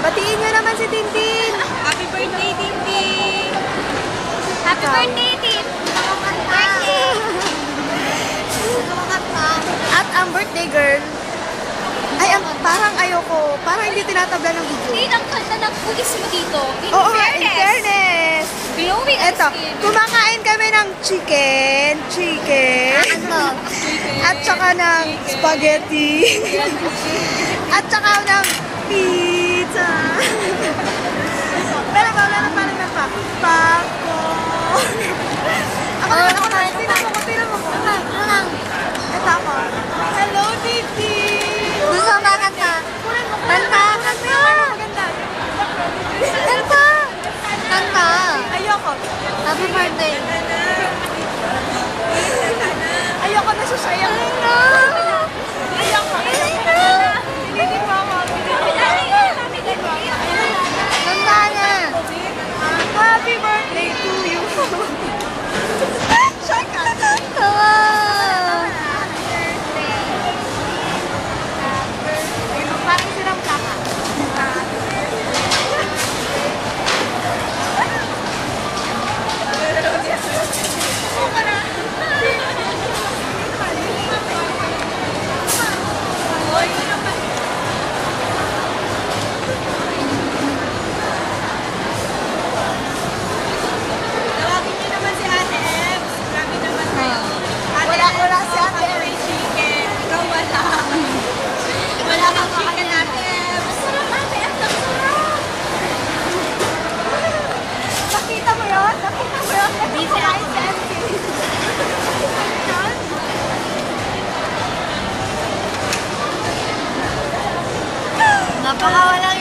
Batiin nyo naman si Tintin. Happy birthday, Tintin! Happy birthday, Tin! Birthday! At ang birthday girl, ay, parang ayoko. Parang hindi tinatabla ng video. Tin, ang kanta ng pulis mo dito. In Oo nga, in fairness. fairness. Glowing ang Eto, skin. kumakain kami ng chicken. At saka ng spaghetti. At saka ng pizza. Pero wala na parang na pa. Taco. Ako na. Tinan mo ko. Ito ako. Hello, Titi. Gusto mo ba kanta? Kanta! Kanta! Kanta! Ayoko. Happy birthday! Ayoko na susayang. Ayoko. Hindi mo ako. Kanta na! Happy birthday to you. Shaka. Parang silang kaka. Tawagin niyo naman si Ate Ems. Grabe naman kayo. Wala si Ate Ems. May chicken. Ikaw wala. Wala kang chicken, Ate Ems. Sarap, Ate Ems, ang sarap! Nakita mo yun? Busy ako. Napakawalang